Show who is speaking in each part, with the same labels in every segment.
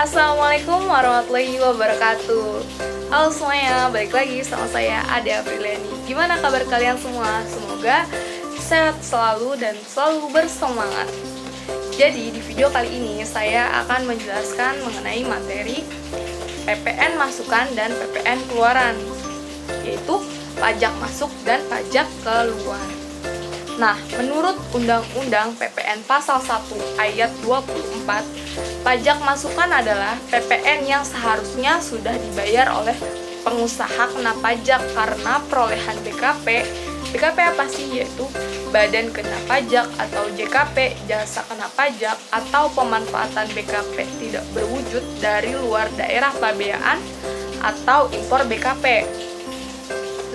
Speaker 1: Assalamualaikum warahmatullahi wabarakatuh. Halo semuanya, balik lagi sama saya Ade Apriliani. Gimana kabar kalian semua? Semoga sehat selalu dan selalu bersemangat. Jadi di video kali ini saya akan menjelaskan mengenai materi PPN masukan dan PPN keluaran, yaitu pajak masuk dan pajak keluar. Nah, menurut Undang-Undang PPN Pasal 1 Ayat 24, pajak masukan adalah PPN yang seharusnya sudah dibayar oleh pengusaha kena pajak karena perolehan BKP. BKP apa sih? Yaitu Badan Kena Pajak atau JKP, jasa kena pajak, atau pemanfaatan BKP tidak berwujud dari luar daerah pabean atau impor BKP.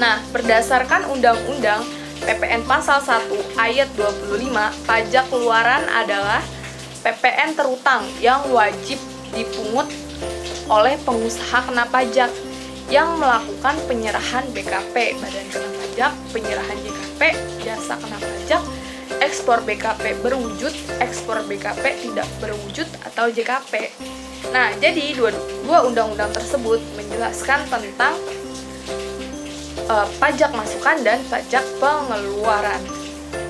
Speaker 1: Nah, berdasarkan Undang-Undang PPN Pasal 1 Ayat 25, pajak keluaran adalah PPN terutang yang wajib dipungut oleh pengusaha kena pajak yang melakukan penyerahan BKP, Badan Kena Pajak, penyerahan JKP, jasa kena pajak, ekspor BKP berwujud, ekspor BKP tidak berwujud atau JKP. Nah, jadi dua undang-undang tersebut menjelaskan tentang pajak masukan dan pajak pengeluaran.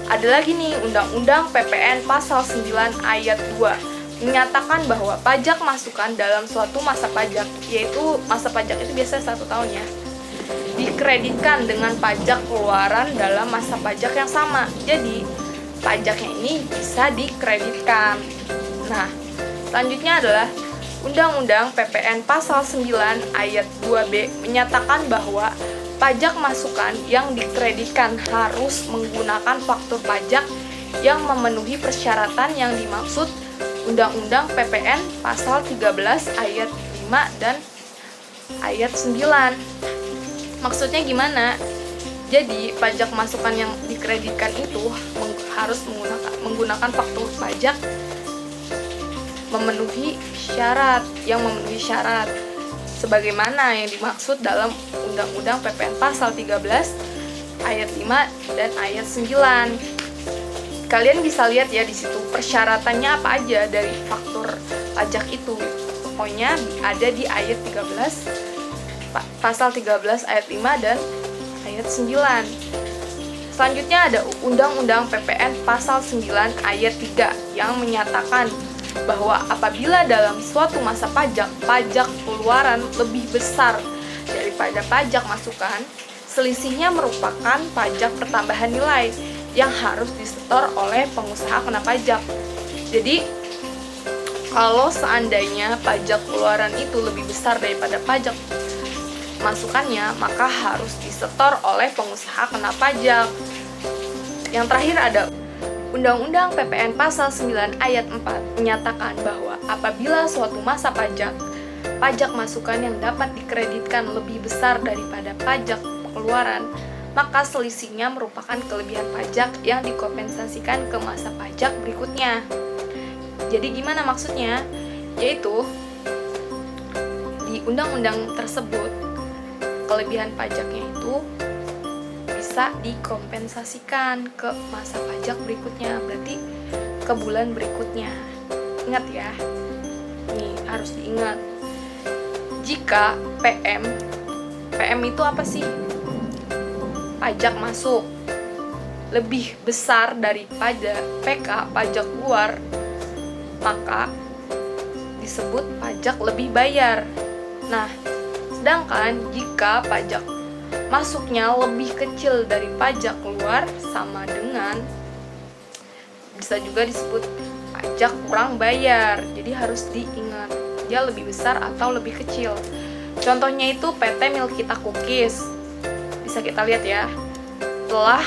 Speaker 1: Ada lagi nih Undang-Undang PPN Pasal 9 Ayat 2 menyatakan bahwa pajak masukan dalam suatu masa pajak, yaitu masa pajak itu biasanya 1 tahun ya, dikreditkan dengan pajak keluaran dalam masa pajak yang sama. Jadi pajaknya ini bisa dikreditkan. Nah, selanjutnya adalah Undang-Undang PPN Pasal 9 Ayat 2B menyatakan bahwa pajak masukan yang dikreditkan harus menggunakan faktur pajak yang memenuhi persyaratan yang dimaksud Undang-Undang PPN Pasal 13 Ayat 5 dan Ayat 9. Maksudnya gimana? Jadi, pajak masukan yang dikreditkan itu harus menggunakan faktur pajak memenuhi syarat sebagaimana yang dimaksud dalam Undang-Undang PPN Pasal 13 Ayat 5 dan Ayat 9. Kalian bisa lihat ya di situ persyaratannya apa aja dari faktur pajak itu. Pokoknya ada di ayat 13 Pasal 13 Ayat 5 dan Ayat 9. Selanjutnya ada Undang-Undang PPN Pasal 9 Ayat 3 yang menyatakan bahwa apabila dalam suatu masa pajak keluaran lebih besar daripada pajak masukan, selisihnya merupakan pajak pertambahan nilai yang harus disetor oleh pengusaha kena pajak. Jadi, kalau seandainya pajak keluaran itu lebih besar daripada pajak masukannya, maka harus disetor oleh pengusaha kena pajak. Yang terakhir ada Undang-Undang PPN Pasal 9 Ayat 4 menyatakan bahwa apabila suatu masa pajak masukan yang dapat dikreditkan lebih besar daripada pajak keluaran, maka selisihnya merupakan kelebihan pajak yang dikompensasikan ke masa pajak berikutnya. Jadi gimana maksudnya? Yaitu di undang-undang tersebut kelebihan pajaknya itu bisa dikompensasikan ke masa pajak berikutnya, berarti ke bulan berikutnya. Ingat ya, ini harus diingat. Jika PM itu apa sih? Pajak masuk lebih besar daripada PK, pajak keluar, maka disebut pajak lebih bayar. Nah, sedangkan jika pajak masuknya lebih kecil dari pajak keluar, sama dengan bisa juga disebut pajak kurang bayar. Jadi harus diingat dia lebih besar atau lebih kecil. Contohnya itu PT Milkita Cookies, bisa kita lihat ya, telah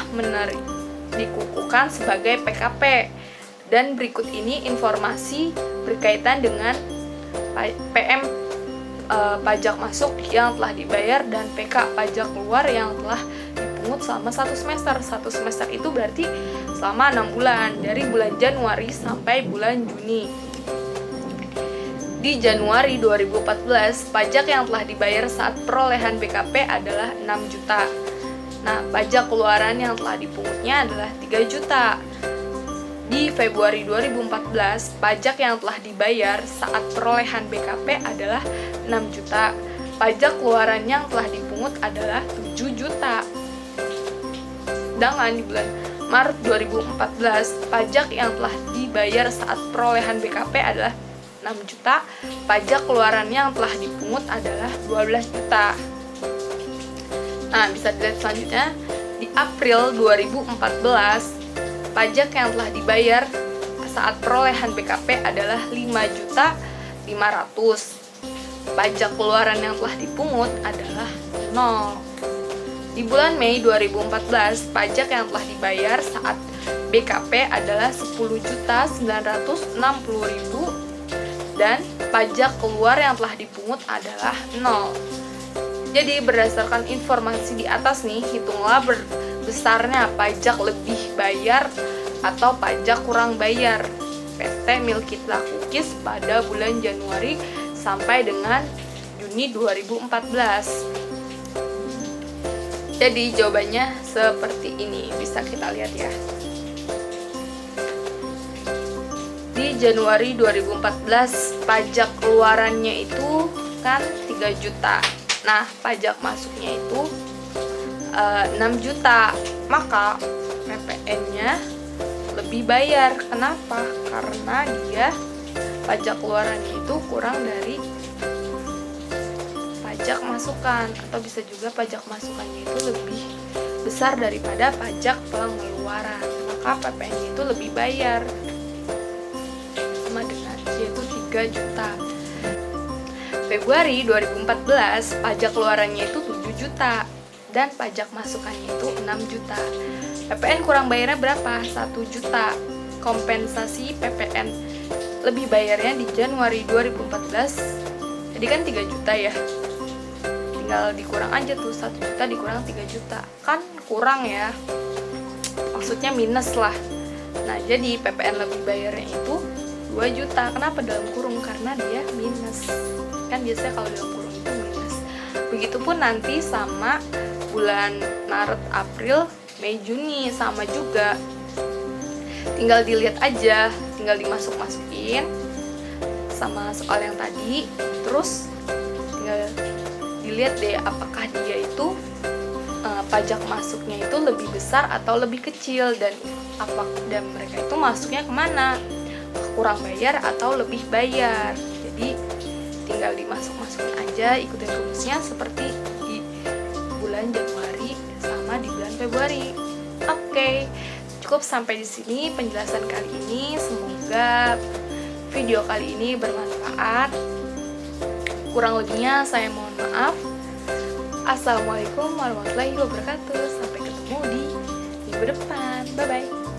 Speaker 1: dikukuhkan sebagai PKP. Dan berikut ini informasi berkaitan dengan PM pajak masuk yang telah dibayar dan PK pajak keluar yang telah dipungut selama 1 semester. 1 semester itu berarti selama 6 bulan, dari bulan Januari sampai bulan Juni. Di Januari 2014, pajak yang telah dibayar saat perolehan BKP adalah 6 juta. Nah, pajak keluaran yang telah dipungutnya adalah 3 juta. Di Februari 2014, pajak yang telah dibayar saat perolehan BKP adalah 6 juta. Pajak keluaran yang telah dipungut adalah 7 juta. Sedangkan di bulan Maret 2014, pajak yang telah dibayar saat perolehan BKP adalah 6 juta. Pajak keluaran yang telah dipungut adalah 12 juta. Nah, bisa dilihat selanjutnya, di April 2014, pajak yang telah dibayar saat perolehan BKP adalah 5.500.000. Pajak keluaran yang telah dipungut adalah 0. Di bulan Mei 2014, pajak yang telah dibayar saat BKP adalah 10.960.000 dan pajak keluar yang telah dipungut adalah 0. Jadi berdasarkan informasi di atas nih, hitunglah besarnya pajak lebih bayar atau pajak kurang bayar PT Milkitla Cookies pada bulan Januari sampai dengan Juni 2014. Jadi jawabannya seperti ini, bisa kita lihat ya. Di Januari 2014, pajak keluarannya itu kan 3 juta. Nah, pajak masuknya itu 6 juta. Maka PPN-nya lebih bayar. Kenapa? Karena dia pajak keluarannya itu kurang dari pajak masukan, atau bisa juga pajak masukannya itu lebih besar daripada pajak pengeluaran. Maka PPN-nya itu lebih bayar, sama dengan yaitu 3 juta. Februari 2014, pajak keluarannya itu 7 juta dan pajak masukannya itu 6 juta. PPN kurang bayarnya berapa? 1 juta. Kompensasi PPN lebih bayarnya di Januari 2014. Jadi kan 3 juta ya. Tinggal dikurang aja tuh, 1 juta dikurang 3 juta. Kan kurang ya. Maksudnya minus lah. Nah, jadi PPN lebih bayarnya itu 2 juta. Kenapa dalam kurung? Karena dia minus. Kan biasanya kalau dalam kurung itu minus. Begitupun nanti sama bulan Maret, April, Mei, Juni sama juga. Tinggal dilihat aja, tinggal dimasuk-masukin sama soal yang tadi. Terus tinggal dilihat deh apakah dia itu pajak masuknya itu lebih besar atau lebih kecil, dan mereka itu masuknya kemana, kurang bayar atau lebih bayar. Jadi tinggal dimasuk-masukin aja, ikutin rumusnya seperti di bulan Januari sama di bulan Februari. Oke, cukup sampai di sini penjelasan kali ini. Semoga video kali ini bermanfaat. Kurang lebihnya saya mohon maaf. Assalamualaikum warahmatullahi wabarakatuh. Sampai ketemu di minggu depan. Bye-bye.